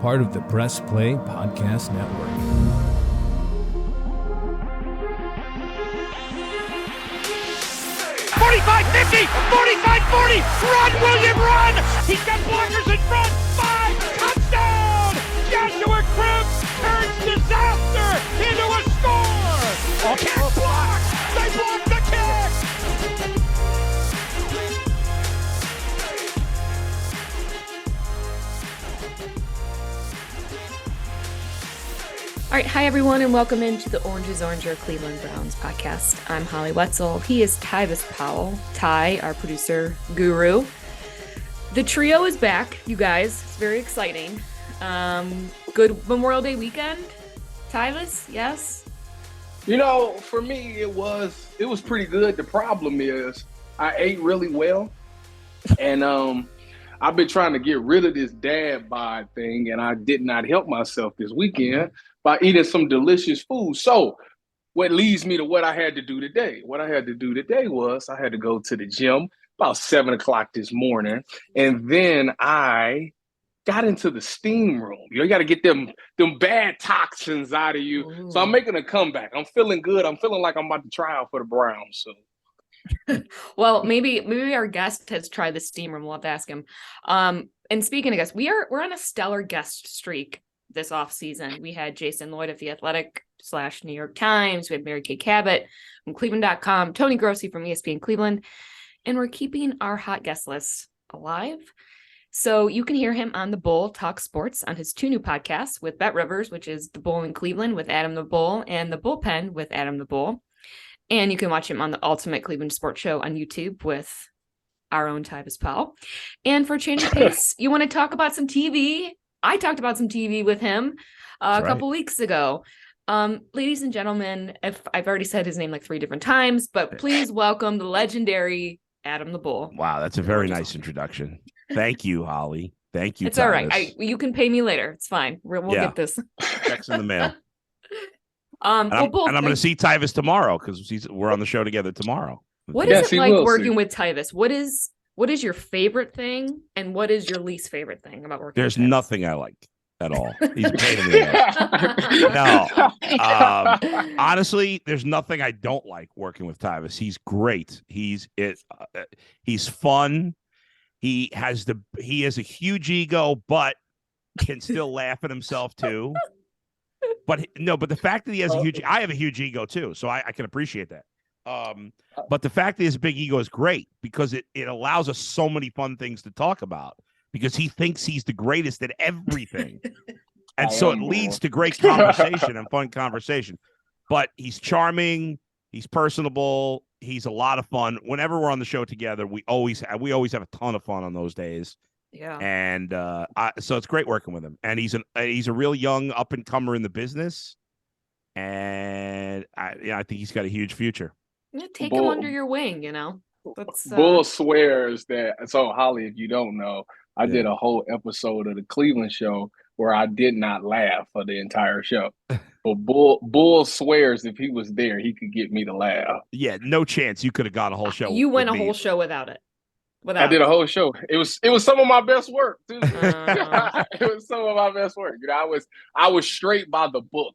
part of the Press Play Podcast Network. "45, 50, 45, 40, run, William, run! He's got blockers in front, 5, touchdown! Joshua Cribbs turns disaster into a score! Kick block! They blocked the kick! All right, hi everyone, and welcome into the Orange is Orange, your Cleveland Browns podcast. I'm Holly Wetzel. He is Tyvis Powell. Ty, our producer guru. The trio is back, you guys. It's very exciting. Good Memorial Day weekend, Tyvis. Yes. You know, for me, it was pretty good. The problem is I ate really well, and I've been trying to get rid of this dad bod thing, and I did not help myself this weekend by eating some delicious food. So what leads me to what I had to do today. What I had to do today was I had to go to the gym about 7 o'clock this morning, and then I got into the steam room. You got to get them bad toxins out of you. Ooh. So I'm making a comeback. I'm feeling good. I'm feeling like I'm about to try out for the Browns. So. Well, maybe our guest has tried the steam room. We'll have to ask him. And speaking of guests, we're on a stellar guest streak this off season. We had Jason Lloyd of The Athletic / New York Times. We had Mary Kay Cabot from Cleveland.com, Tony Grossi from ESPN Cleveland, and we're keeping our hot guest list alive. So you can hear him on The Bull Talk Sports on his 2 new podcasts with Bet Rivers, which is The Bull in Cleveland with Adam the Bull, and The Bullpen with Adam the Bull. And you can watch him on the Ultimate Cleveland Sports Show on YouTube with our own Tyvis Powell. And for a change of pace, you want to talk about some TV? I talked about some TV with him a couple weeks ago. Ladies and gentlemen, if I've already said his name like 3 different times, but please welcome the legendary Adam the Bull. Wow, that's a very nice introduction. Thank you, Holly. Thank you. It's Tyvis. All right. You can pay me later. It's fine. We'll get this. Checks in the mail. I'm going to see Tyvis tomorrow because we're on the show together tomorrow. What is it like working with Tyvis? What is your favorite thing, and what is your least favorite thing about working? There's with Tyvis? nothing I like at all. He's a pain in the ass. No, honestly, there's nothing I don't like working with Tyvis. He's great. He's fun. He has a huge ego, but can still laugh at himself too. But the fact that he has I have a huge ego too, so I can appreciate that. But the fact that he has a big ego is great because it allows us so many fun things to talk about because he thinks he's the greatest at everything. And so it leads to great conversation and fun conversation. But he's charming, he's personable, he's a lot of fun. Whenever we're on the show together, we always have a ton of fun on those days. Yeah. And so it's great working with him. And he's a real young up and comer in the business. And I think he's got a huge future. Take him under your wing, Bull swears that. So Holly, if you don't know, I did a whole episode of the Cleveland show where I did not laugh for the entire show. But Bull swears if he was there, he could get me to laugh. Yeah, no chance you could have gone a whole show. You went a whole show without it. I did a whole show. It was some of my best work too. It was some of my best work. I was straight by the book.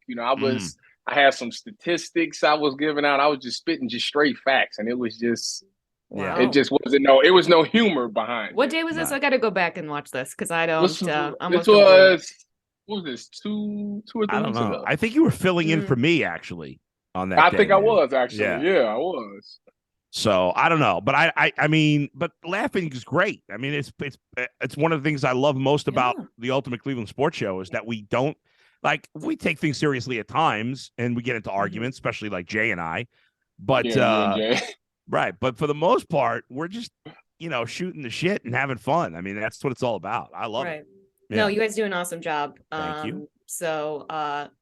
I had some statistics I was giving out. I was just spitting just straight facts, and it was just, it just wasn't it was no humor behind it. What day was this? I got to go back and watch this because I don't. This was, what was this, 2 or 3 I don't weeks know. ago? I think you were filling in for me actually on that. I day, think man. I was actually. Yeah, I was. So I don't know, but I mean, but laughing is great. I mean, it's one of the things I love most about the Ultimate Cleveland Sports Show is that we don't. Like, we take things seriously at times and we get into arguments, especially like Jay and I. But right. But for the most part, we're just, shooting the shit and having fun. I mean, that's what it's all about. I love it. Yeah. No, you guys do an awesome job. Thank you. So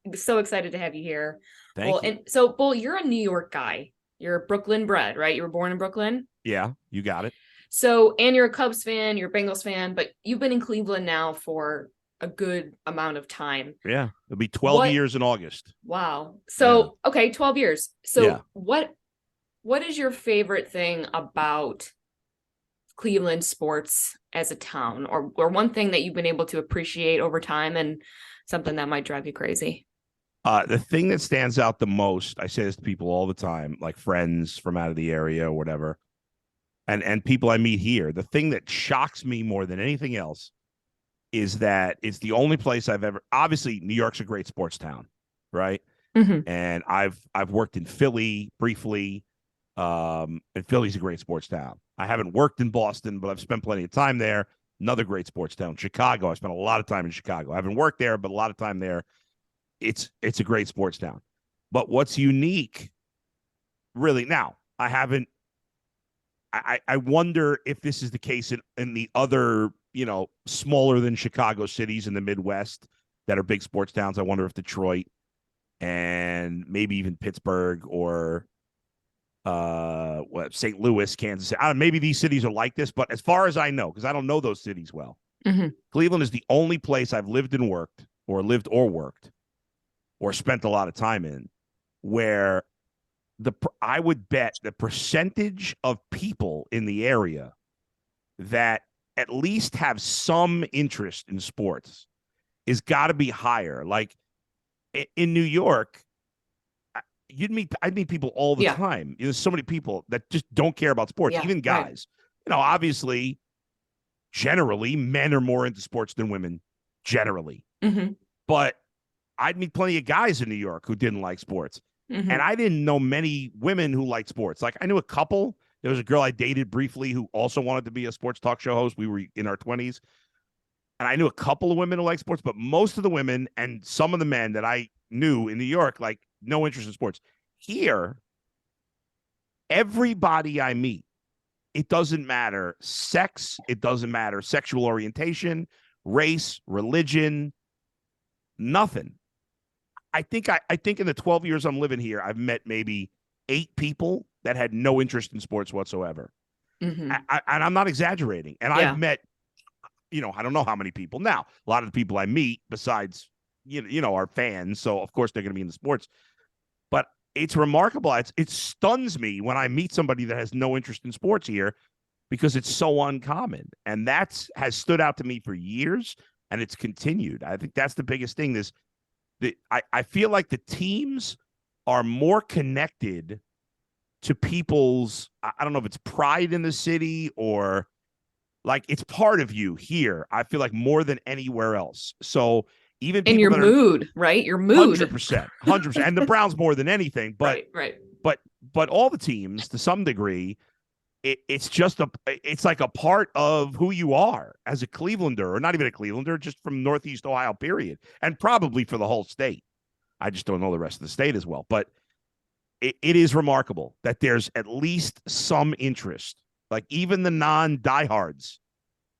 excited to have you here. Thank you. And so, Bull, you're a New York guy. You're Brooklyn bred, right? You were born in Brooklyn? Yeah, you got it. So, and you're a Cubs fan, you're a Bengals fan, but you've been in Cleveland now for a good amount of time. Yeah, it'll be 12 years in August. Wow. So, okay, 12 years. So what is your favorite thing about Cleveland sports as a town, or one thing that you've been able to appreciate over time and something that might drive you crazy? The thing that stands out the most, I say this to people all the time, like friends from out of the area or whatever, and people I meet here. The thing that shocks me more than anything else is that it's the only place I've ever. Obviously, New York's a great sports town, right? Mm-hmm. And I've worked in Philly briefly, and Philly's a great sports town. I haven't worked in Boston, but I've spent plenty of time there. Another great sports town. Chicago, I spent a lot of time in Chicago. I haven't worked there, but a lot of time there. It's a great sports town. But what's unique, really, now, I haven't, I wonder if this is the case in the other, smaller than Chicago cities in the Midwest that are big sports towns. I wonder if Detroit and maybe even Pittsburgh or St. Louis, Kansas City. Maybe these cities are like this, but as far as I know, because I don't know those cities well, Cleveland is the only place I've lived or worked or spent a lot of time in where I would bet the percentage of people in the area that at least have some interest in sports is got to be higher. Like in New York, I'd meet people all the time. There's so many people that just don't care about sports, even guys. Right. Obviously, generally, men are more into sports than women, generally. Mm-hmm. But I'd meet plenty of guys in New York who didn't like sports. Mm-hmm. And I didn't know many women who liked sports. Like, I knew a couple. There was a girl I dated briefly who also wanted to be a sports talk show host. We were in our 20s. And I knew a couple of women who like sports, but most of the women and some of the men that I knew in New York, like, no interest in sports. Here, everybody I meet, it doesn't matter sex, it doesn't matter sexual orientation, race, religion, nothing. I think in the 12 years I'm living here, I've met maybe 8 people that had no interest in sports whatsoever. Mm-hmm. And I'm not exaggerating. And I've met, I don't know how many people. Now, a lot of the people I meet besides, are fans. So, of course, they're going to be in the sports. But it's remarkable. It stuns me when I meet somebody that has no interest in sports here because it's so uncommon. And that has stood out to me for years, and it's continued. I think that's the biggest thing. I feel like the teams are more connected to people's, I don't know if it's pride in the city or like it's part of you here. I feel like more than anywhere else. So even in your mood, right? Your mood. 100%. And the Browns more than anything. But right. But all the teams to some degree, it's like a part of who you are as a Clevelander, or not even a Clevelander, just from Northeast Ohio, period. And probably for the whole state. I just don't know the rest of the state as well. But it is remarkable that there's at least some interest. Like even the non-diehards,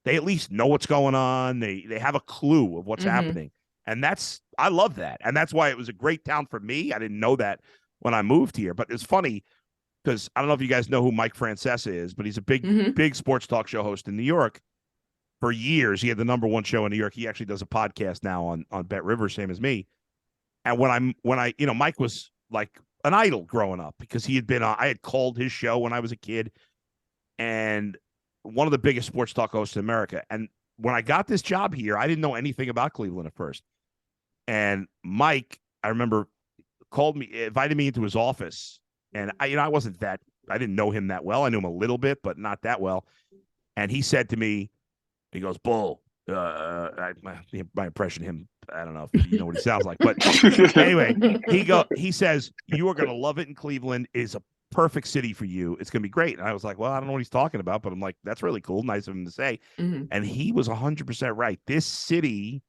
they at least know what's going on. They have a clue of what's happening. And I love that. And that's why it was a great town for me. I didn't know that when I moved here. But it's funny because I don't know if you guys know who Mike Francesa is, but he's a big sports talk show host in New York. For years, he had the number one show in New York. He actually does a podcast now on Bet Rivers, same as me. And when I Mike was like an idol growing up because he had been I had called his show when I was a kid, and one of the biggest sports talk hosts in America. And when I got this job here, I didn't know anything about Cleveland at first. And Mike, I remember, invited me into his office. And I didn't know him that well. I knew him a little bit, but not that well. And he said to me, he goes, Bull, my impression of him, I don't know if you know what he sounds like, but anyway, he says, you are going to love it in Cleveland. It's a perfect city for you. It's going to be great. And I was like, well, I don't know what he's talking about, but I'm like, that's really cool. Nice of him to say. Mm-hmm. And he was 100% right. This city,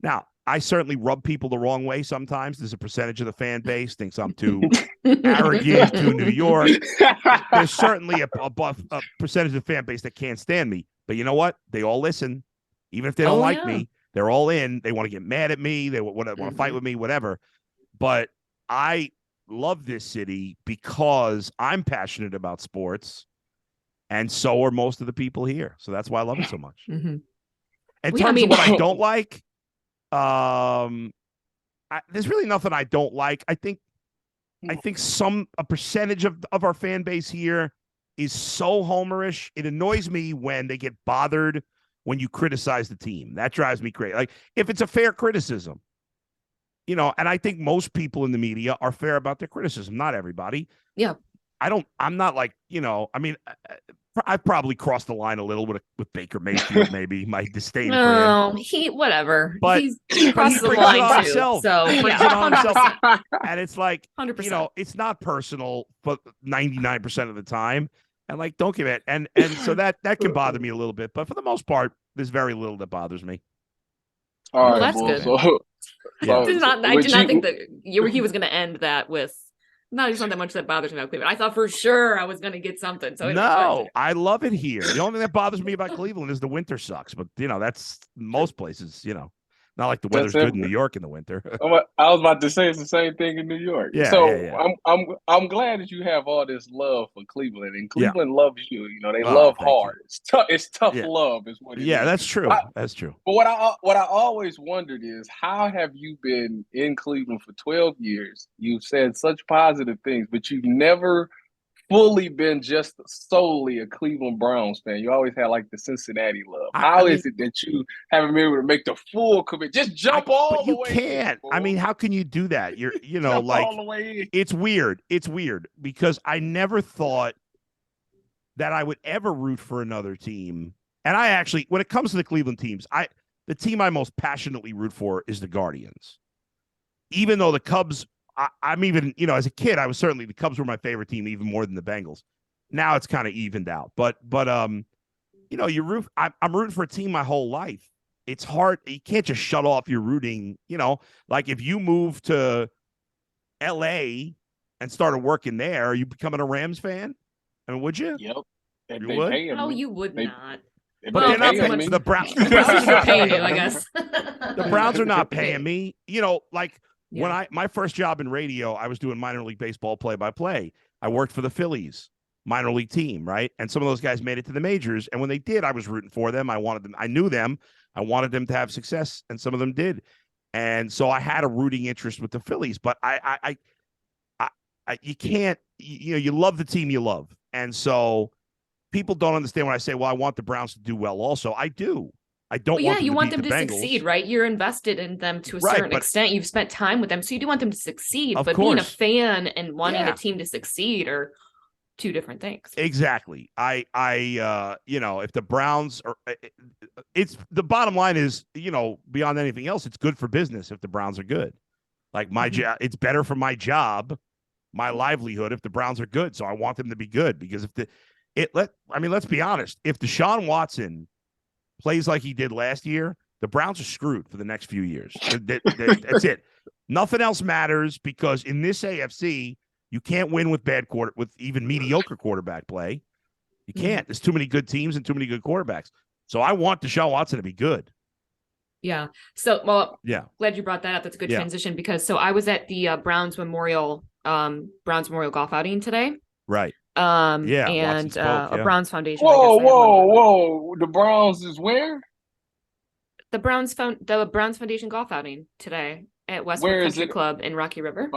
now, I certainly rub people the wrong way sometimes. There's a percentage of the fan base thinks I'm too arrogant, too New York. There's certainly a percentage of the fan base that can't stand me. But you know what? They all listen. Even if they don't like me, they're all in. They want to get mad at me. They want to fight with me, whatever. But I love this city because I'm passionate about sports, and so are most of the people here. So that's why I love it so much. Mm-hmm. In terms of what I don't like, there's really nothing I don't like. I think a percentage of our fan base here is so homerish. It annoys me when they get bothered when you criticize the team. That drives me crazy. Like, if it's a fair criticism, and I think most people in the media are fair about their criticism. Not everybody. Yeah. I'm not like, I mean, I've probably crossed the line a little with Baker Mayfield, maybe my disdain for him. No, whatever. But he crosses the line too. Himself. So He brings yeah, it on himself. 100%. And it's like, 100%. it's not personal, but 99% of the time. And like, don't give it. And so that can bother me a little bit. But for the most part, there's very little that bothers me. All right, that's Bull. good. I did not think that he was going to end that with. No, there's not that much that bothers me about Cleveland. I thought for sure I was going to get something. So no, I love it here. The only thing that bothers me about Cleveland is the winter sucks. But that's most places. Not like the weather's good in New York in the winter. I was about to say it's the same thing in New York. Yeah, so yeah. I'm glad that you have all this love for Cleveland, and Cleveland loves you. They Oh, love thank hard. you. It's tough love, is what it is. Yeah, that's true. That's true. But what I always wondered is, how have you been in Cleveland for 12 years? You've said such positive things, but you've never fully been just solely a Cleveland Browns fan. You always had like the Cincinnati love. How is it that you haven't been able to make the full commit? Just jump all the way. You can't. I mean, how can you do that? You're, jump like, all the way in. It's weird. It's weird because I never thought that I would ever root for another team. And I actually, when it comes to the Cleveland teams, the team I most passionately root for is the Guardians. Even though the Cubs, I'm even, as a kid, the Cubs were my favorite team even more than the Bengals. Now it's kind of evened out. But I'm rooting for a team my whole life. It's hard. You can't just shut off your rooting. Like if you move to L.A. and started working there, are you becoming a Rams fan? I mean, would you? Yep. You would? No, you would not. But they're not paying the Browns. Paying you, I guess. The Browns are not paying me. When my first job in radio, I was doing minor league baseball play-by-play. I worked for the Phillies minor league team, right? And some of those guys made it to the majors. And when they did, I was rooting for them. I wanted them. I knew them. I wanted them to have success, and some of them did. And so I had a rooting interest with the Phillies. But you can't. You love the team you love, and so people don't understand when I say, "Well, I want the Browns to do well." Also, I do. I don't want them you to want beat them the to Bengals. succeed, right? You're invested in them to a certain extent. You've spent time with them, so you do want them to succeed. But being a fan and wanting a team to succeed are two different things. Exactly. If the Browns are, it's the bottom line is, beyond anything else, it's good for business if the Browns are good. Like my job, it's better for my job, my livelihood if the Browns are good. So I want them to be good because let's be honest, if Deshaun Watson plays like he did last year, the Browns are screwed for the next few years. That's it. Nothing else matters because in this AFC, you can't win with with even mediocre quarterback play. You can't. There's too many good teams and too many good quarterbacks. So I want Deshaun Watson to be good. Yeah. So, glad you brought that up. That's a good transition because I was at the Browns Memorial golf outing today. Right. And a Browns Foundation. Whoa! The Browns is where? The Browns Foundation golf outing today at Westwood Country Club in Rocky River.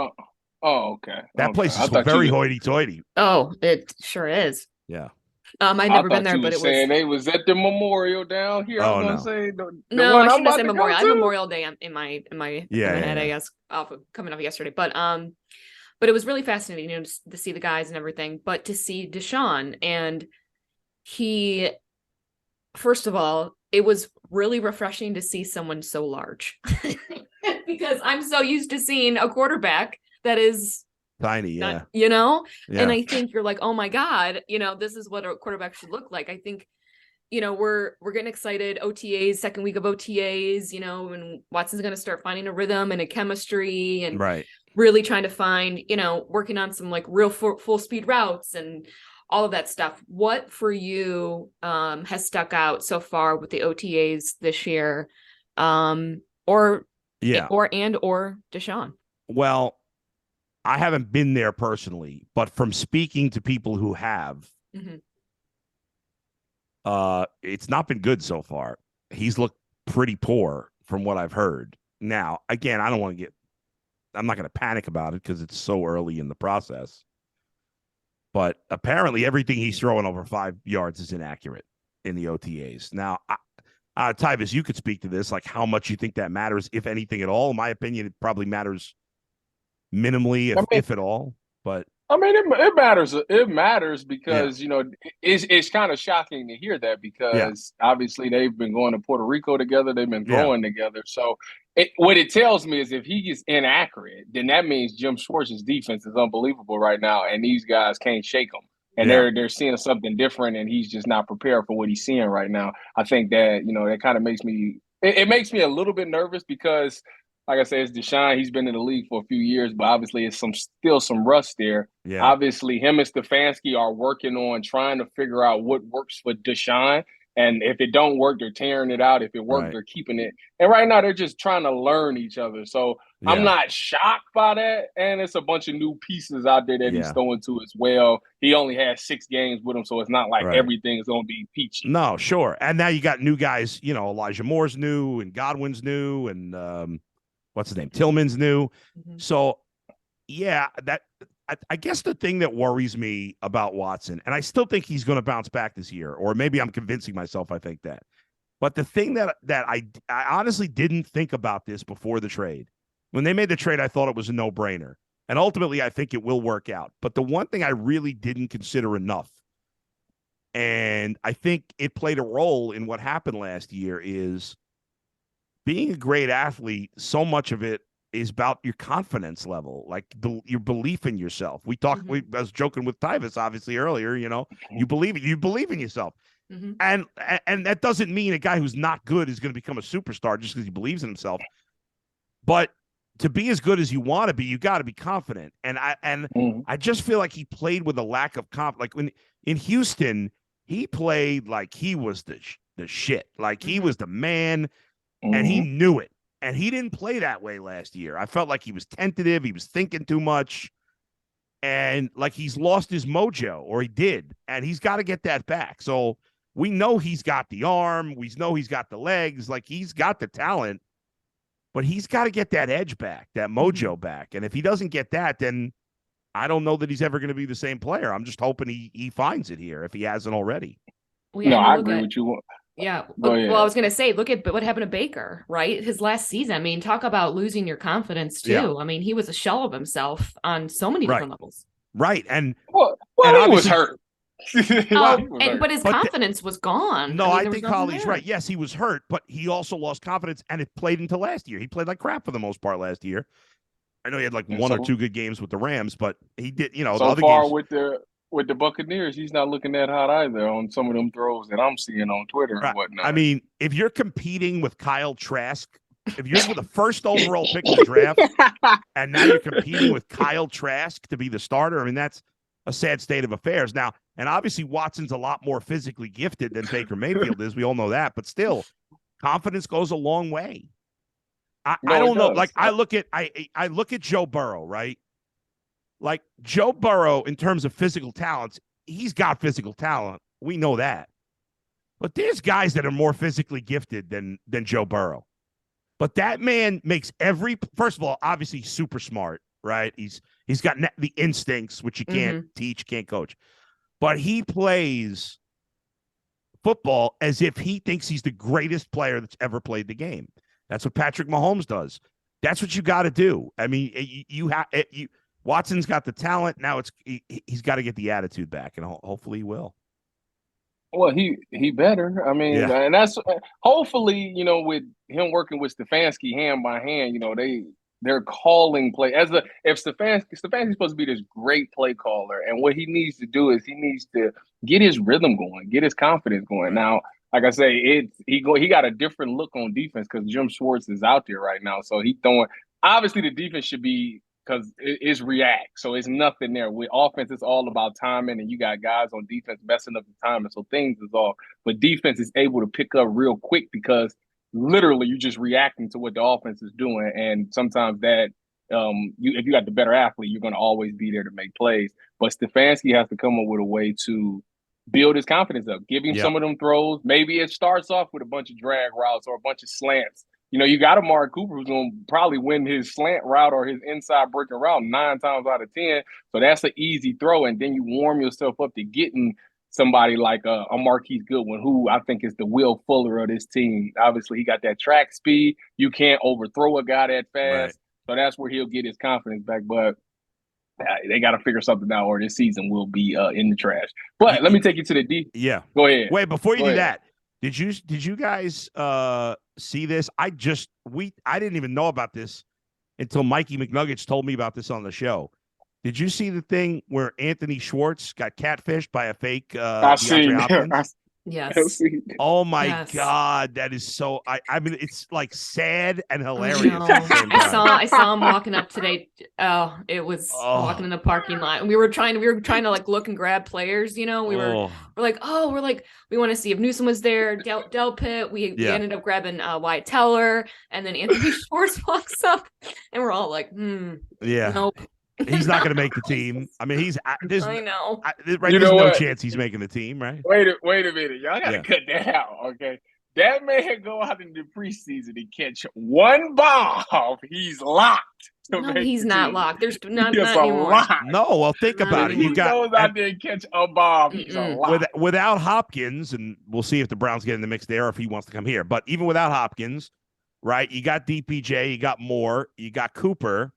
Oh, okay. That place is very hoity-toity. Oh, it sure is. Yeah. I'd never been there, but it was. They was at the memorial down here. Oh, I was gonna say no, I shouldn't have said memorial. I have Memorial Day in my head, I guess, coming off yesterday. But it was really fascinating, to see the guys and everything. But to see Deshaun, and he, first of all, it was really refreshing to see someone so large because I'm so used to seeing a quarterback that is tiny, and I think you're like, oh my God, this is what a quarterback should look like. I think, we're getting excited. OTAs, second week of OTAs, and Watson's going to start finding a rhythm and a chemistry and really trying to find, working on some like real full speed routes and all of that stuff. What for you has stuck out so far with the OTAs this year, or Deshaun? Well, I haven't been there personally, but from speaking to people who have, it's not been good so far. He's looked pretty poor from what I've heard. Now, again, I'm not going to panic about it because it's so early in the process. But apparently everything he's throwing over 5 yards is inaccurate in the OTAs. Now, Tyvis, you could speak to this, like how much you think that matters, if anything at all. In my opinion, it probably matters minimally, if at all. But it matters. It matters because Yeah. it's kind of shocking to hear that because obviously they've been going to Puerto Rico together. They've been throwing together. So what it tells me is if he is inaccurate, then that means Jim Schwartz's defense is unbelievable right now, and these guys can't shake him. And they're seeing something different, and he's just not prepared for what he's seeing right now. I think that that kind of makes me. It makes me a little bit nervous because, like I said, it's Deshaun. He's been in the league for a few years, but obviously it's still some rust there. Yeah. Obviously, him and Stefanski are working on trying to figure out what works for Deshaun. And if it don't work, they're tearing it out. If it works, they're keeping it. And right now, they're just trying to learn each other. So I'm not shocked by that. And it's a bunch of new pieces out there that he's throwing to as well. He only had 6 games with him, so it's not like everything is going to be peachy. No, sure. And now you got new guys. Elijah Moore's new, and Godwin's new, and what's his name? Tillman's new. Mm-hmm. So, yeah, I guess the thing that worries me about Watson, and I still think he's going to bounce back this year, or maybe I'm convincing myself I think that. But the thing that I honestly didn't think about this before the trade. When they made the trade, I thought it was a no-brainer. And ultimately, I think it will work out. But the one thing I really didn't consider enough, and I think it played a role in what happened last year, is being a great athlete, so much of it is about your confidence level, like your belief in yourself. I was joking with Tyvis, obviously, earlier, you believe in yourself. Mm-hmm. And that doesn't mean a guy who's not good is going to become a superstar just because he believes in himself. But to be as good as you want to be, you got to be confident. And I just feel like he played with a lack of confidence. Like when in Houston, he played like he was the shit. Like he was the man, and he knew it. And he didn't play that way last year. I felt like he was tentative. He was thinking too much. And like he's lost his mojo, or he did. And he's got to get that back. So we know he's got the arm. We know he's got the legs. Like he's got the talent. But he's got to get that edge back, that mojo back. And if he doesn't get that, then I don't know that he's ever going to be the same player. I'm just hoping he finds it here if he hasn't already. Well, yeah, I agree with you. Yeah. Well, I was going to say, look at what happened to Baker, right? His last season. I mean, talk about losing your confidence too. Yeah. I mean, he was a shell of himself on so many different levels. Right. And he was hurt. But his confidence was gone. No, I think Holly's right. Yes, he was hurt, but he also lost confidence, and it played into last year. He played like crap for the most part last year. I know he had like one or two good games with the Rams, but he did, so the other far games, with the Buccaneers, he's not looking that hot either on some of them throws that I'm seeing on Twitter and whatnot. I mean, if you're competing with Kyle Trask, if you're with the first overall pick of the draft, and now you're competing with Kyle Trask to be the starter, I mean, that's a sad state of affairs. Now, and obviously Watson's a lot more physically gifted than Baker Mayfield is. We all know that. But still, confidence goes a long way. I don't know. Like I look at Joe Burrow, right? Like Joe Burrow, in terms of physical talents, he's got physical talent. We know that. But there's guys that are more physically gifted than Joe Burrow. But that man makes first of all, obviously super smart, right? He's got the instincts, which you can't teach, can't coach. But he plays football as if he thinks he's the greatest player that's ever played the game. That's what Patrick Mahomes does. That's what you got to do. I mean, Watson's got the talent. Now he's got to get the attitude back, and hopefully he will. Well, he better. I mean, and that's hopefully, with him working with Stefanski hand by hand, they're calling play if Stefanski's supposed to be this great play caller, and what he needs to do is he needs to get his rhythm going, get his confidence going. Now, like I say, he got a different look on defense because Jim Schwartz is out there right now, so he's throwing. Obviously, the defense should be because it's react, so it's nothing there. With offense, it's all about timing, and you got guys on defense messing up the timing, so things is off. But defense is able to pick up real quick because literally you're just reacting to what the offense is doing, and sometimes that if you got the better athlete, you're going to always be there to make plays. But Stefanski has to come up with a way to build his confidence up, give him some of them throws. Maybe it starts off with a bunch of drag routes or a bunch of slants you got Amari Cooper who's going to probably win his slant route or his inside breaking route 9 times out of 10. So that's an easy throw. And then you warm yourself up to getting somebody like a Marquise Goodwin, who I think is the Will Fuller of this team. Obviously, he got that track speed. You can't overthrow a guy that fast. Right. So that's where he'll get his confidence back. But they got to figure something out or this season will be in the trash. But let me take you to the D. Yeah. Go ahead. Wait, before you Go do ahead. that, did you guys see this? I didn't even know about this until Mikey McNuggets told me about this on the show. Did you see the thing where Anthony Schwartz got catfished by a fake DeAndre Hopkins? Yes. Oh my Yes. God, that is so. I mean, it's like sad and hilarious. I at the same time. I saw him walking up today. Oh, it was walking in the parking lot, and we were trying to like look and grab players. You know, we're like, we want to see if Newsom was there. Del Pitt. We ended up grabbing Wyatt Teller, and then Anthony Schwartz walks up, and we're all like, yeah, nope. He's not going to make the team. I mean, I know. There's no chance he's making the team, right? Wait a minute. Y'all got to cut that out, okay? That man go out in the preseason and catch one bomb. He's locked. No, he's not locked. There's not a anymore. lock. No, well, think about it. He goes out there and catch a bomb. He's a lock. Without Hopkins, and we'll see if the Browns get in the mix there or if he wants to come here. But even without Hopkins, right, you got DPJ, you got Moore, you got Cooper,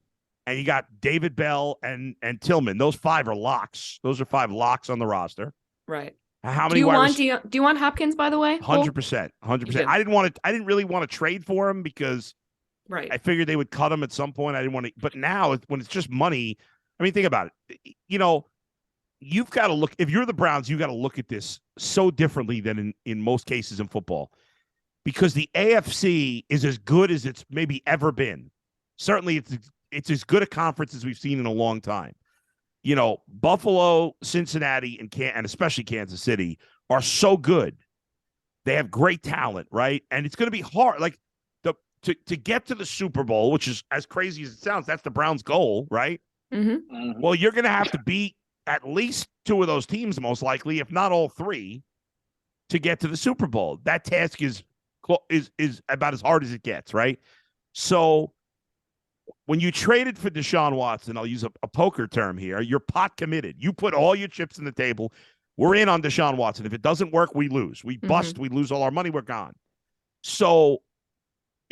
and you got David Bell and Tillman. Those 5 are locks. Those are 5 locks on the roster. Right. How many? Do you want Hopkins, by the way? 100%. 100%. I didn't really want to trade for him because I figured they would cut him at some point. I didn't want to, but now when it's just money, I mean, think about it. You know, you've got to look. If you're the Browns, you got to look at this so differently than in most cases in football, because the AFC is as good as it's maybe ever been. Certainly, it's as good a conference as we've seen in a long time. You know, Buffalo, Cincinnati, and especially Kansas City are so good. They have great talent, right? And it's going to be hard. Like to get to the Super Bowl, which is as crazy as it sounds, that's the Browns' goal, right? Mm-hmm. Well, you're going to have to beat at least 2 of those teams, most likely, if not all 3, to get to the Super Bowl. That task is about as hard as it gets, right? So when you traded for Deshaun Watson, I'll use a poker term here, you're pot committed. You put all your chips on the table. We're in on Deshaun Watson. If it doesn't work, we lose. We bust, we lose all our money, we're gone. So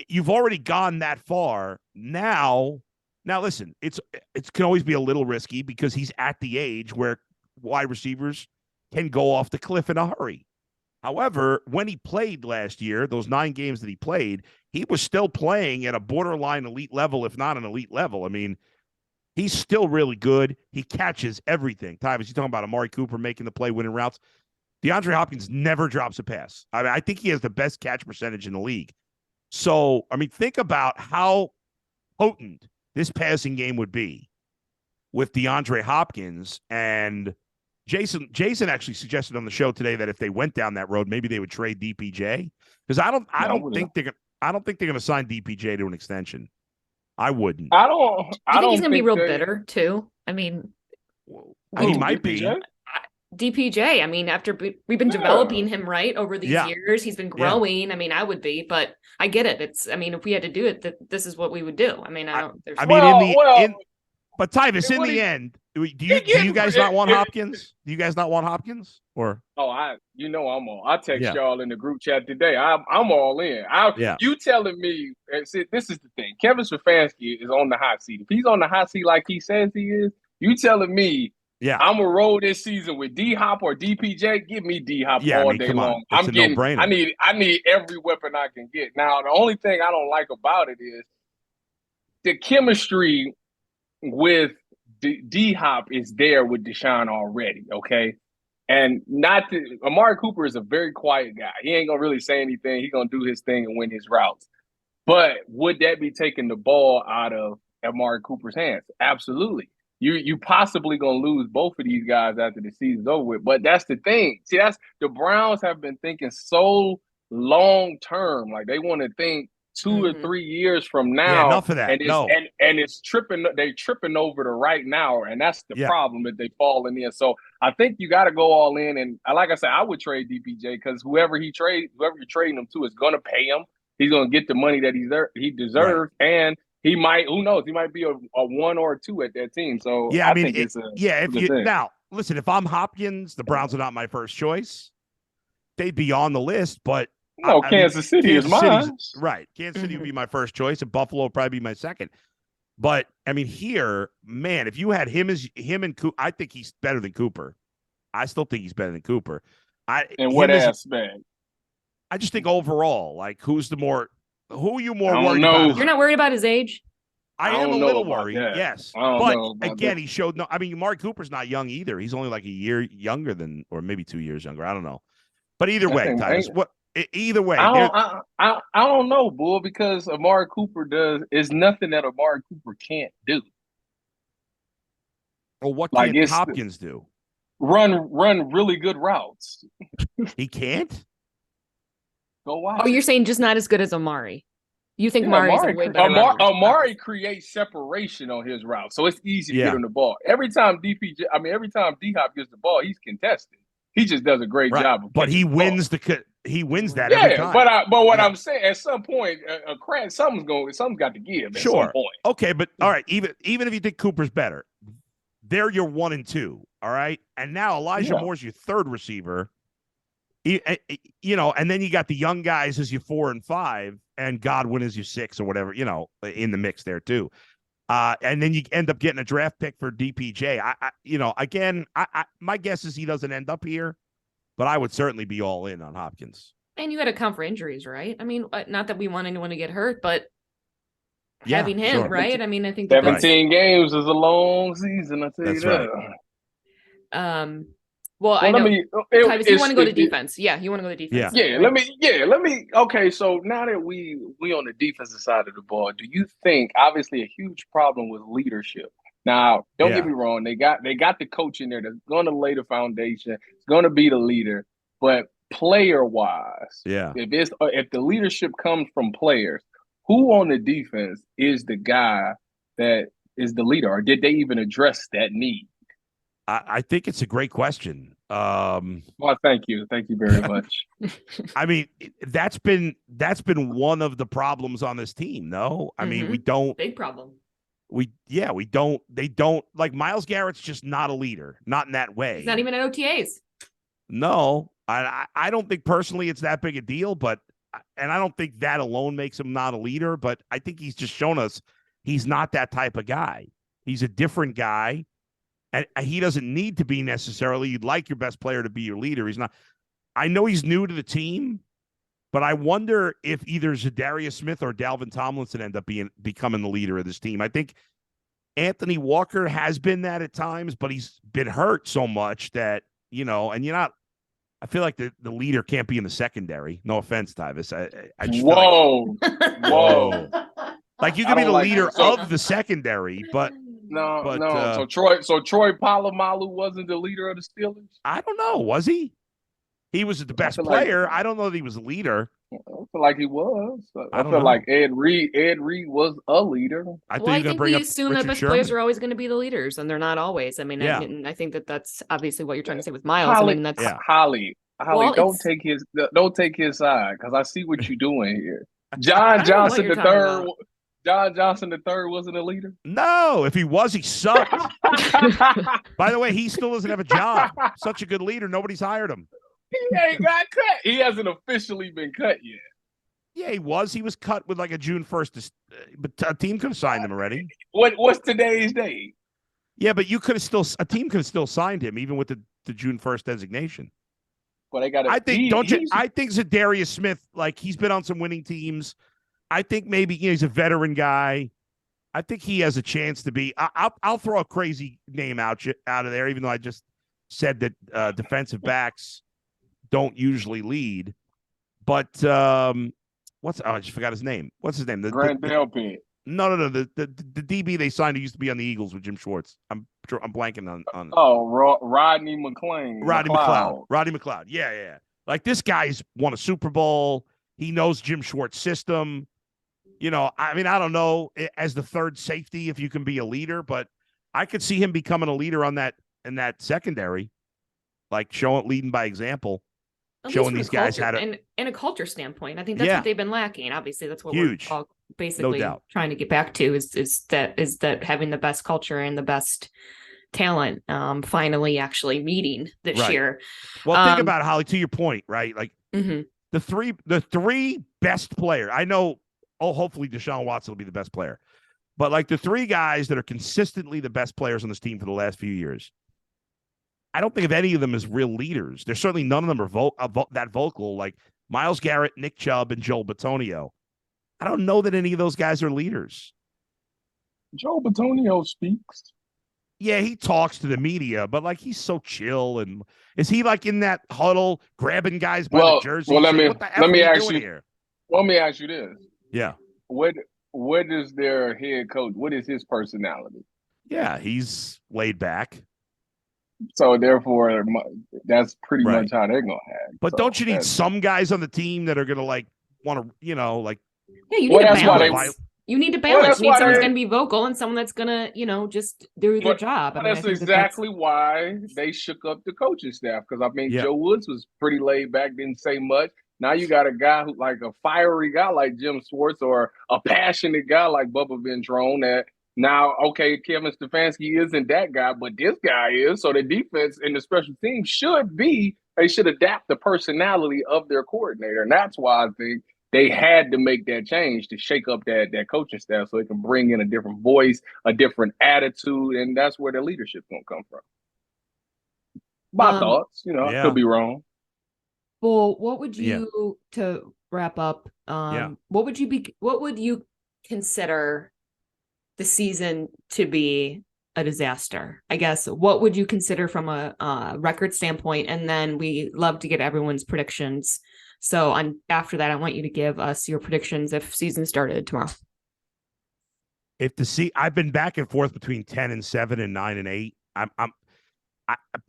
you've already gone that far. Now listen, it can always be a little risky because he's at the age where wide receivers can go off the cliff in a hurry. However, when he played last year, those 9 games that he played, he was still playing at a borderline elite level, if not an elite level. I mean, he's still really good. He catches everything. Tyvis, you talking about Amari Cooper making the play, winning routes. DeAndre Hopkins never drops a pass. I mean, I think he has the best catch percentage in the league. So, I mean, think about how potent this passing game would be with DeAndre Hopkins. And Jason actually suggested on the show today that if they went down that road, maybe they would trade DPJ, because I don't think they're going to sign DPJ to an extension. I wouldn't. I don't. Do you think he's going to be real bitter too? I mean, he might be. DPJ. I mean, after we've been developing him right over these years, he's been growing. I mean, I would be, but I get it. I mean, if we had to do it, this is what we would do. I mean, but Tyvis, in the end, do you guys not want Hopkins? Do you guys not want Hopkins? Or I'm all. I text y'all in the group chat today. I'm all in. You telling me? See, this is the thing. Kevin Stefanski is on the hot seat. If he's on the hot seat like he says he is, you telling me? Yeah, I'm gonna roll this season with D Hop or DPJ. Give me D Hop all day long. It's a no-brainer. I need every weapon I can get. Now, the only thing I don't like about it is the chemistry with D Hop is there with Deshaun already. Okay, and Amari Cooper is a very quiet guy. He ain't gonna really say anything. He's gonna do his thing and win his routes. But would that be taking the ball out of Amari Cooper's hands? Absolutely. You possibly gonna lose both of these guys after the season's over with. But that's the thing. See, that's the Browns have been thinking so long term. Like they want to think 2 or 3 years from now. Yeah, enough of that. And it's tripping. They tripping over the right now, and that's the problem that they falling in. So I think you got to go all in. And like I said, I would trade DPJ because whoever you're trading him to is gonna pay him. He's going to get the money that he deserves, and he might. Who knows? He might be a 1 or a 2 at that team. So Yeah, I think it's a if good you thing. now listen, if I'm Hopkins, the Browns are not my first choice. They'd be on the list, but No, Kansas City is mine. Right. Kansas City would be my first choice, and Buffalo would probably be my second. But I mean, here, man, if you had him and Cooper, I think he's better than Cooper. I still think he's better than Cooper. In what aspect? I just think overall, like, who are you more I don't worried know. about? You're not worried about his age? I am a don't know little about worried, that. yes. I don't But know about again, that. he showed no. I mean, Amari Cooper's not young either. He's only like a year younger than, or maybe 2 years younger. I don't know. But either way, Tyvis, either way, I don't know, Bull, because Amari Cooper is nothing that Amari Cooper can't do. Well, what Like, can Hopkins do? Run really good routes. He can't? Go watch. Oh, you're saying just not as good as Amari. You think Amari's a way better runner. Amari creates separation on his route, so it's easy to get him the ball. Every time D-Hop gets the ball, he's contested. He just does a great job. But he wins he wins that every time. But what I'm saying, at some point, a crack, something's got to give. At some point. Okay, but all right, even if you think Cooper's better, they're your 1 and 2. All right, and now Elijah Moore's your third receiver. And then you got the young guys as your 4 and 5, and Godwin is your 6 or whatever. In the mix there too. And then you end up getting a draft pick for DPJ. My guess is he doesn't end up here, but I would certainly be all in on Hopkins. And you got to account for injuries, right? I mean, not that we want anyone to get hurt, but having him, right? I mean, I think 17 games is a long season. I tell you that. Right. I know. Tyvis, you want to go to defense? Yeah, you want to go to defense. Yeah. Let me. Okay, so now that we on the defensive side of the ball, do you think obviously a huge problem with leadership? Now, don't get me wrong. They got the coach in there that's going to lay the foundation. It's going to be the leader, but player wise, if the leadership comes from players, who on the defense is the guy that is the leader, or did they even address that need? I think it's a great question. Well, thank you very much. I mean, that's been one of the problems on this team. No, I mean, we don't. Big problem. We don't. They don't, like, Myles Garrett's just not a leader, not in that way. He's not even at OTAs. No, I don't think personally it's that big a deal, and I don't think that alone makes him not a leader. But I think he's just shown us he's not that type of guy. He's a different guy. And he doesn't need to be necessarily. You'd like your best player to be your leader. He's not. I know he's new to the team, but I wonder if either Zadarius Smith or Dalvin Tomlinson end up becoming the leader of this team. I think Anthony Walker has been that at times, but he's been hurt so much that, and you're not. I feel like the leader can't be in the secondary. No offense, Tyvis. I just whoa. Like, you can be the leader of the secondary, but. No. So Troy Polamalu wasn't the leader of the Steelers? I don't know. Was he? He was the best player. I don't know that he was a leader. I feel like he was. I feel like Ed Reed was a leader. I think we assume that best players are always going to be the leaders, and they're not always. I mean, I think that's obviously what you're trying to say with Myles. Holly, I mean, that's Holly, don't take his side, because I see what you're doing here. John Johnson III. John Johnson III wasn't a leader? No, if he was, he sucked. By the way, he still doesn't have a job. Such a good leader. Nobody's hired him. He ain't got cut. He hasn't officially been cut yet. Yeah, he was. He was cut with like a June 1st, but a team could have signed him already. What's today's date? Yeah, but a team could have still signed him even with the June 1st designation. Well, they got. I think Zadarius Smith, like, he's been on some winning teams. I think maybe he's a veteran guy. I think he has a chance to be. I'll throw a crazy name out of there, even though I just said that defensive backs don't usually lead. But I just forgot his name. What's his name? Grant Delpit. No. The DB they signed who used to be on the Eagles with Jim Schwartz. I'm blanking on. Oh, Rodney McLean. Rodney McLeod. Yeah. Like, this guy's won a Super Bowl. He knows Jim Schwartz's system. I mean, I don't know as the third safety if you can be a leader, but I could see him becoming a leader in that secondary, like leading by example. At showing least these from guys culture, how to. and in a culture standpoint, I think that's Yeah. what they've been lacking. Obviously, that's what Huge. we're all basically doubt. trying to get back to is that having the best culture and the best talent finally actually meeting this Right. year. Well, think about it, Holly, to your point, right? Like Mhm. the three best player. I know, hopefully Deshaun Watson will be the best player. But like the three guys that are consistently the best players on this team for the last few years, I don't think of any of them as real leaders. There's certainly none of them are that vocal, like Myles Garrett, Nick Chubb, and Joel Bitonio. I don't know that any of those guys are leaders. Joe Bitonio speaks. Yeah, he talks to the media, but like he's so chill. And is he like in that huddle grabbing guys by the jersey? Well, what the F are we doing here? Let me ask you this. Yeah. What is their head coach? What is his personality? Yeah, he's laid back. So therefore, that's pretty Right. much how they're gonna act. But So don't you need some guys on the team that are gonna like want to, like Yeah, you need Well, a that's why balance. You need to balance. You need someone that's going to be vocal and someone that's going to, just do their job. I mean, that's exactly why they shook up the coaching staff. Because I mean, Yeah. Joe Woods was pretty laid back, didn't say much. Now you got a guy who, like a fiery guy like Jim Schwartz, or a passionate guy like Bubba Ventrone. That now, okay, Kevin Stefanski isn't that guy, but this guy is. So the defense and the special team they should adapt the personality of their coordinator, and that's why I think they had to make that change to shake up that coaching staff so they can bring in a different voice, a different attitude, and that's where the leadership's gonna come from. My thoughts, I could be wrong. Well, what would you to wrap up? What would you consider the season to be a disaster? I guess what would you consider from a record standpoint? And then we love to get everyone's predictions. So after that, I want you to give us your predictions if season started tomorrow. I've been back and forth between 10-7 and 9-8.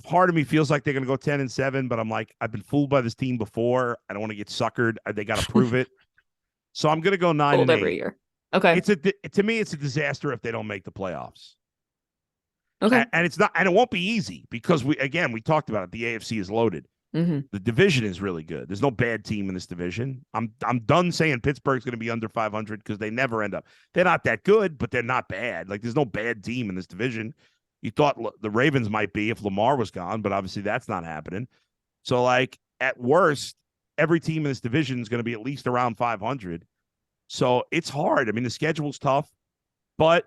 Part of me feels like they're going to go 10-7, but I'm like, I've been fooled by this team before. I don't want to get suckered. They got to prove it. So I'm going to go 9-8 every year. Okay. To me, it's a disaster if they don't make the playoffs. Okay. And it's not, and it won't be easy because we talked about it. The AFC is loaded. Mm-hmm. The division is really good. There's no bad team in this division. I'm done saying Pittsburgh's going to be under 500 because they never end up. They're not that good, but they're not bad. Like there's no bad team in this division. You thought the Ravens might be if Lamar was gone, but obviously that's not happening. So like at worst, every team in this division is going to be at least around 500. So it's hard. I mean, the schedule's tough, but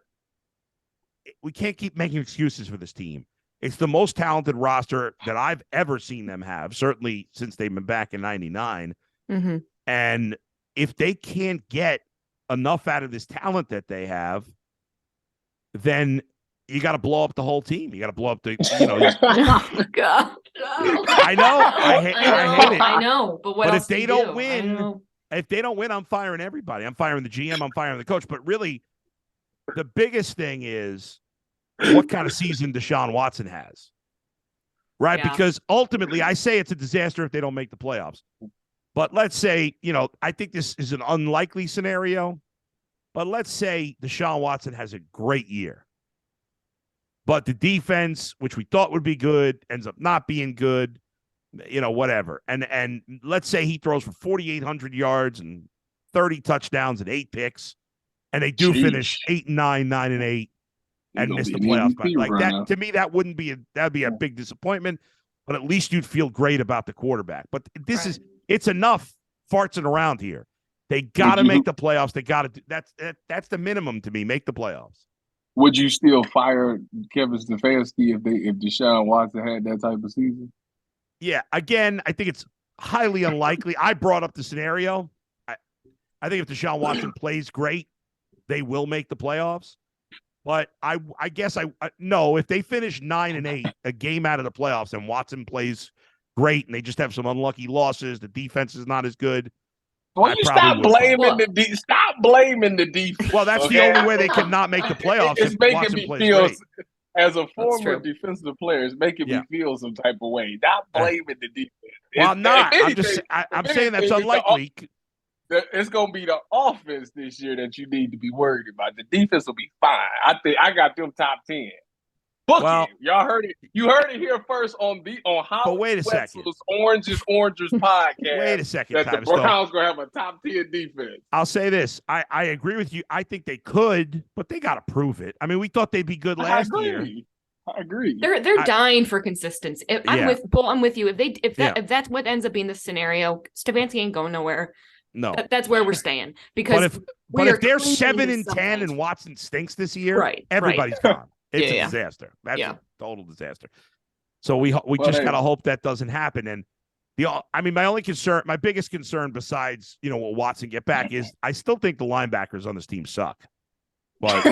we can't keep making excuses for this team. It's the most talented roster that I've ever seen them have, certainly since they've been back in 99. Mm-hmm. And if they can't get enough out of this talent that they have, then you got to blow up the whole team. You got to blow up the, Oh, God. No. I know. I hate it. I know. But if they don't win, I'm firing everybody. I'm firing the GM. I'm firing the coach. But really, the biggest thing is what kind of season Deshaun Watson has, right? Yeah. Because ultimately, I say it's a disaster if they don't make the playoffs. But let's say, I think this is an unlikely scenario, but let's say Deshaun Watson has a great year. But the defense, which we thought would be good, ends up not being good, whatever. And let's say he throws for 4,800 yards and 30 touchdowns and 8 picks, and they do finish 8-9, 9-8. And miss the playoffs. But like that, to me, that'd be a big disappointment. But at least you'd feel great about the quarterback. But it's enough fartsing around here. They got to make the playoffs. They got to do that's the minimum to me. Make the playoffs. Would you still fire Kevin Stefanski if Deshaun Watson had that type of season? Yeah. Again, I think it's highly unlikely. I brought up the scenario. I think if Deshaun Watson plays great, they will make the playoffs. But I guess no, if they finish 9-8, a game out of the playoffs, and Watson plays great, and they just have some unlucky losses, the defense is not as good. Well, you stop blaming the defense. Well, that's the only way they cannot make the playoffs. It's making me feel, as a former defensive player, it's making me feel some type of way. Not blaming the defense. Well, I'm not. I'm saying that's unlikely. It's going to be the offense this year that you need to be worried about. The defense will be fine. I think I got them top 10. Book Well- it. Y'all heard it. You heard it here first on Howard But wait a second. Wetzel's Oranges podcast. Wait a second, that the Tyvis, though. Browns gonna have a top 10 defense. I'll say this. I agree with you. I think they could, but they got to prove it. I mean, we thought they'd be good last year. I agree. They're dying for consistency. I'm Yeah. with you. If that's what ends up being the scenario, Stefanski ain't going nowhere. No. That's where we're staying because But if they're clinging 7-10 to something. and Watson stinks this year, Right, everybody's gone. It's Yeah. a disaster. That's Yeah. a total disaster. So we Well, just hey. gotta hope that doesn't happen. And my biggest concern, besides will Watson get back, is I still think the linebackers on this team suck. But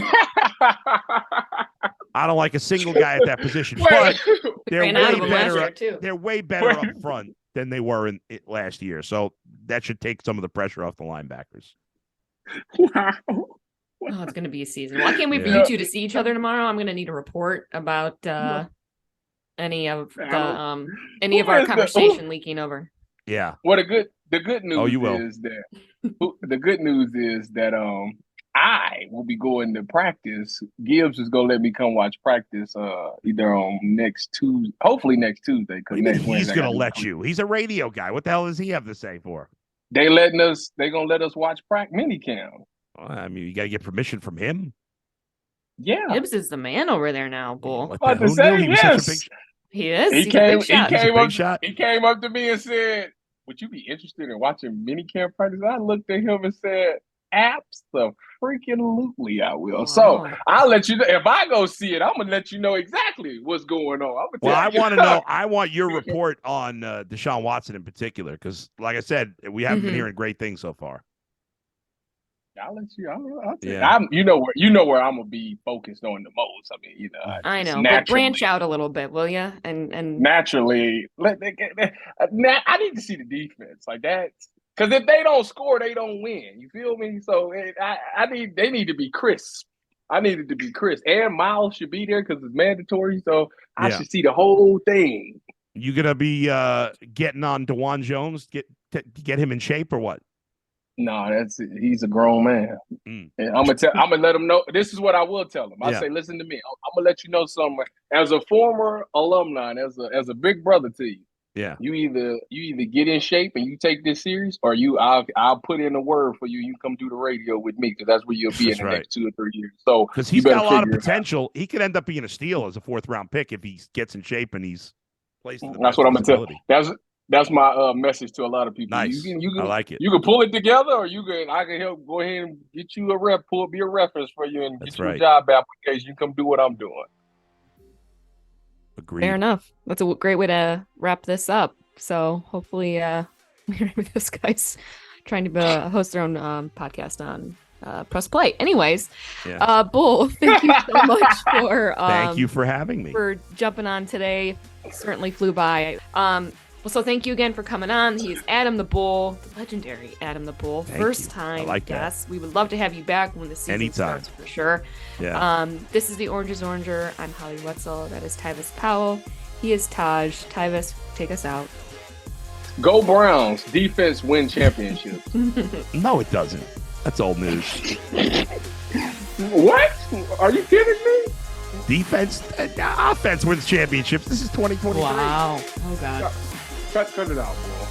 I don't like a single guy at that position. But they're ran out way of them last year better. too. They're way better up front than they were in it last year. So that should take some of the pressure off the linebackers. Wow. Oh, it's going to be a season. Well, I can't wait for Yeah. you two to see each other tomorrow. I'm going to need a report about any of our conversation leaking over. Yeah. Well, the good news you will. is that the good news is that I will be going to practice. Gibbs is gonna let me come watch practice either on hopefully next Tuesday. Because next He's Wednesday gonna let you. He's a radio guy. What the hell does he have to say for? They gonna let us watch mini camp. Well, I mean, you got to get permission from him. Yeah. Gibbs is the man over there now, Bull. What About the- to who say, knew he was yes. such a big He is. He He's a came. big shot. He's a He came big up. shot. He came up to me and said, "Would you be interested in watching mini camp practice?" I looked at him and said, "Absolutely, I will." Wow. So I'll let you know if I go see it. I'm gonna let you know exactly what's going on. Well, I want to know. I want your report on Deshaun Watson in particular, because, like I said, we haven't been Mhm. hearing great things so far. I'll let you. I'll tell Yeah. you. You know where I'm gonna be focused on the most. I mean, I it's know, but branch out a little bit, will you? And naturally. I need to see the defense like that. Because if they don't score, they don't win. You feel me? So they need to be crisp. I need it to be crisp. And Miles should be there because it's mandatory. So I Yeah. should see the whole thing. You gonna be getting on DeJuan Jones, get him in shape or what? No, he's a grown man. Mm. And I'm gonna let him know. This is what I will tell him. I Yeah. say, listen to me. I'm gonna let you know something. As a former alumni, as a big brother to you, Yeah. you either get in shape and you take this serious, or I'll put in a word for you. You come do the radio with me, because that's where you'll be That's in the right. next 2 or 3 years. So Because you he's better got a lot of figure it out. potential. He could end up being a steal as a 4th-round pick if he gets in shape and he's placed. To the That's best what of I'm his gonna tell. ability. That's my message to a lot of people. Nice. You can I like it. You can pull it together, or I can help go ahead and get you be a reference for you, and That's get you right. a job application. You come do what I'm doing. Agreed. fair enough. That's a great way to wrap this up. So hopefully, this guy's trying to host their own podcast on Press Play. Anyways, Yeah. Bull, thank you so much for Thank you for having me. for jumping on today. Certainly flew by. So thank you again for coming on. He's Adam the Bull, the legendary Adam the Bull. Thank First you. time I like that. guest. We would love to have you back when the season Anytime. starts for sure. Yeah. This is the Oranges Oranger. I'm Holly Wetzel. That is Tyvis Powell. He is Taj. Tyvis, take us out. Go Browns! Defense win championship. No, it doesn't. That's old news. What? Are you kidding me? Defense, offense wins championships. This is 2023. Wow. Oh, God. Cut it out, bro.